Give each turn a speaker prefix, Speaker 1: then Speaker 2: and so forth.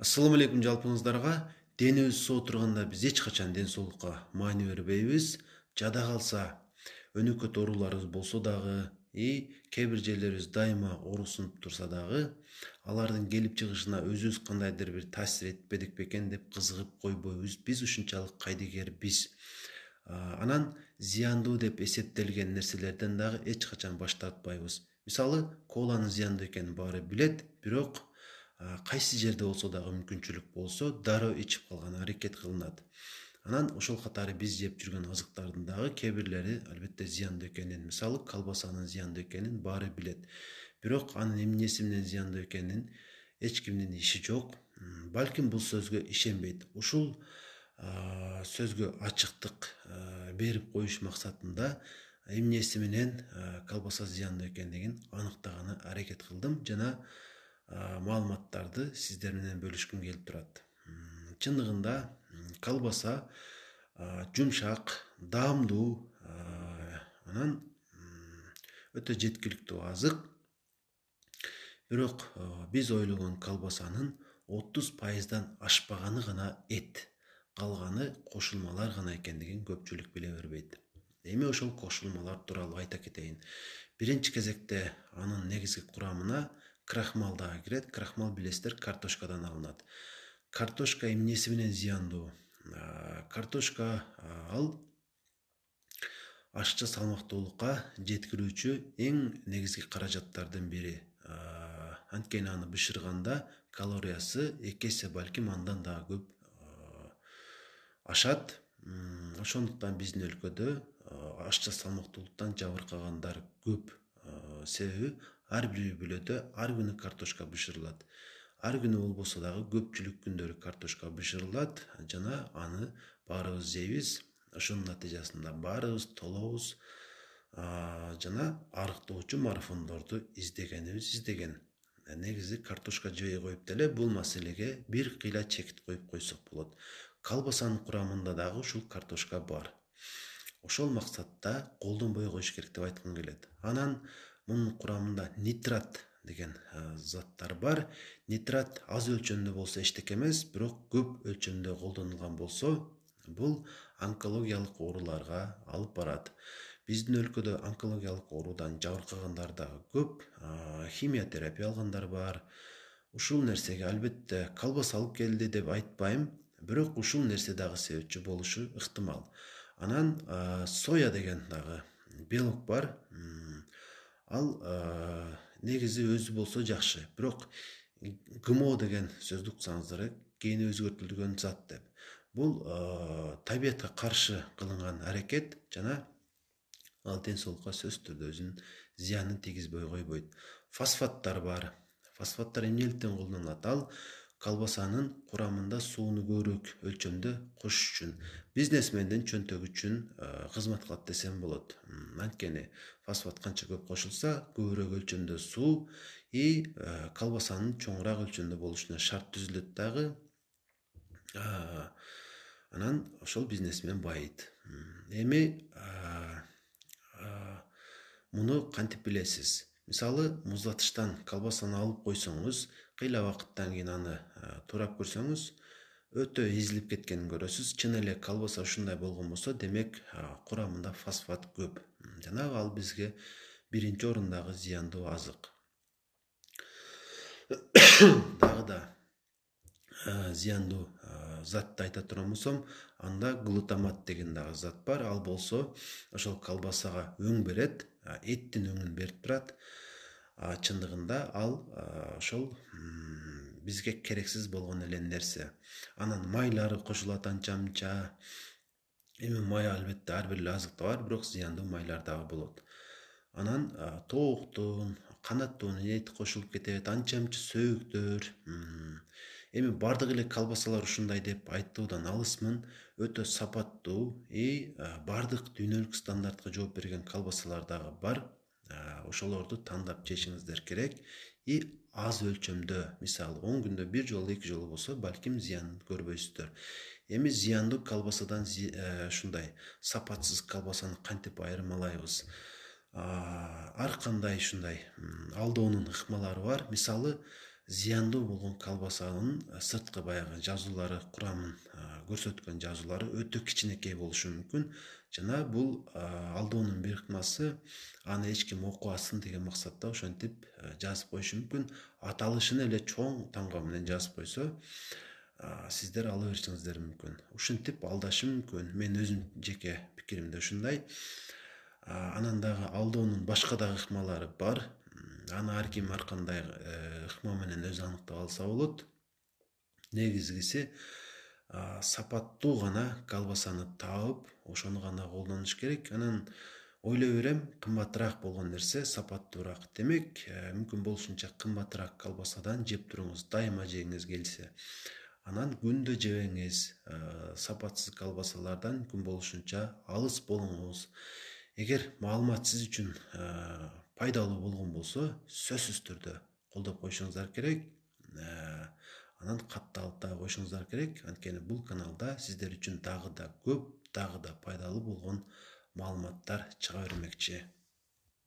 Speaker 1: Assalamu алейкум жалпыңыздарга. Денибиз соо турганда биз эч качан ден соолукка маани бербейбиз. Жада калса өнөкөт ооруларыбыз болсо дагы, кээ бир жерлерибиз дайыма оорусунуп турса дагы, алардын келип чыгышына өзүбүз кандайдыр бир таасир этпедик бекен деп кызыгып койбойбуз. Биз ушунчалык кайдыгербиз. Анан зыяндуу деп эсептелген нерселерден дагы эч качан баш тартпайбыз. Мисалы, коланын зыяндуу экенин баары билет, бирок кайсы жерде болсо дагы мүмкүнчүлүк болсо дароо ичип калган аракет кылынат. Анан ошол катары биз жеп жүргөн азыктардын дагы кээ бирлери албетте зыяндуу экенин, мисалы колбасанын зыяндуу экенин баары билет. Бирок анын эмнеси менен зыяндуу экенин эч кимдин иши жок. Балким бул сөзгө ишенбейт. Ушул сөзгө ачыктык берип коюш максатында эмнеси менен колбаса зыяндуу экендигин аныктаганга аракет кылдым жана маалыматтарды сиздер менен бөлүшкүм келип турат. Чындыгында колбаса жумшак, даамдуу, анан өтө жеткиликтүү азык. Бирок биз ойлогон колбасанын 30%дан ашпаганы гана эт, калганы кошулмалар гана экендигин көпчүлүк биле бербейт. Эми ошол кошулмалар тууралуу айта кетейин. Биринчи кезекте анын негизги курамына крахмал дагы кирет. Крахмал билесиздер, картошкадан алынат. Картошка эмнеси менен зыяндуу? Картошка ал ашча салмактуулукка жеткирүүчү эң негизги каражаттардын бири. Анткени аны бышырганда калориясы 2 эсе балким андан дагы көп ашат. Ошондуктан биздин өлкөдө ашча салмактуулуктан жабыркагандар көп. Себеби ар бир үй бүлөдө ар күнү картошка бышырылат. Ар күнү болбосо дагы көпчүлүк күндөрү картошка бышырылат жана аны баарыбыз жейбиз. Ошонун натыйжасында баарыбыз толобуз жана арыктоочу марафондорду издеген. Негизи картошка жебей коюп деле бул маселеге бир кыйла чекит коюп койсок болот. Колбасанын курамында дагы ушул картошка бар. Ошол максатта колдонбой коюш керек деп айткым келет. Анан мунун курамында нитрат деген заттар бар. Нитрат аз өлчөмдө болсо эчтеке эмес, бирок көп өлчөмдө колдонулган болсо, бул онкологиялык ооруларга алып барат. Биздин өлкөдө онкологиялык оорудан жабыркагандар дагы көп, химиотерапия алгандар бар. Ушул нерсеге албетте колбаса алып келди деп айтпайм, бирок ушул нерсе дагы себепчи болушу ыктымал. Анан соя деген дагы белок бар. Ал негизи өзү болсо жакшы, бирок ГМО деген сөздү уксаңыздар, кийин өзгөртүлгөн зат деп. Бул табиятка каршы кылынган аракет жана ал ден соолукка сөзсүз түрдө өзүнүн зыянын тийгизбей койбойт. Фосфаттар бар. Фосфаттар эмнеликтен колдонулат? Ал колбасанын курамында сууну көбүрөөк өлчөмдө кошуш үчүн, бизнесмендин чөнтөгү үчүн кызмат кылат десем болот. Анткени фосфат канча көп кошулса, көбүрөөк өлчөмдө суу колбасанын чоңураак өлчөмдө болушуна шарт түзүлөт дагы. Анан ошол бизнесмен байыйт. Эми муну кантип билесиз? Мисалы, муздатыштан колбасаны алып койсоңуз, кыйла убакыттан кийин аны турап көрсөңүз, өтө изилип кеткенин көрөсүз. Чын эле колбаса ушундай болгон болсо, демек курамында фосфат көп. Жана ал бизге биринчи орундагы зыяндуу азык. Дагы да зыяндуу затты айта турган болсом, анда глутамат деген дагы зат бар. Ал болсо ошол колбасага өң берет, эттин өңүн берип турат. Чындыгында ал ошол бизге керексиз болгон эле нерсе. Анан майлары кошулат анча-мынча. Эми май албетте ар бир эле азыкта бар, бирок зыяндуу майлар дагы болот. Анан тооктун, канаттуунун эти кошулуп кетет, анча-мынча сөөгүттөр. Эми бардык эле колбасалар ушундай деп айтуудан алысмын. Өтө сапаттуу, бардык дүйнөлүк стандартка жооп берген колбасалар дагы бар. Ошолорду тандап жешиңиздер керек. Аз өлчөмдө, мисалы 10 күндө 1 жолу, 2 жолу болсо, балким зыянын көрбөйсүздөр. Эми зыяндуу колбасадан ушундай сапатсыз колбасаны кантип айырмалайбыз? Ар кандай ушундай алдоонун ыкмалары бар. Мисалы, зыяндуу болгон колбасанын сырткы баягы жазуулары, курамын көрсөткөн жазуулары өтө кичинекей болушу мүмкүн. Жана бул алдоонун бир ыкмасы аны эч ким окубасын деген максатта ошентип жазып коюшу мүмкүн. Аталышын эле чоң таңба менен жазып койсо, сиздер ала беришиңиздер мүмкүн. Ушинтип алдашы мүмкүн. Мен өзүм жеке пикиримде ушундай. Анан дагы алдоонун башка дагы ыкмалары бар. Аны ар ким ар кандай ыкма менен өзү аныктап алса болот. Негизгиси сапаттуу гана колбасаны таап, ошону гана колдонуш керек. Анан ойлой берем, кымбатыраак болгон нерсе сапаттуураак. Демек, мүмкүн болушунча кымбатыраак колбасадан жеп туруңуз, дайыма жегиңиз келсе. Анан күндө жебеңиз, сапатсыз колбасалардан мүмкүн болушунча алыс болуңуз. Эгер маалымат сиз үчүн пайдалуу болгон болсо, сөзсүз түрдө колдоп коюшуңуздар керек. Анан катталып да коюшуңуздар керек. Анткени бул каналда сиздер үчүн дагы да көп, дагы да пайдалуу болгон маалыматтар чыга бермекчи.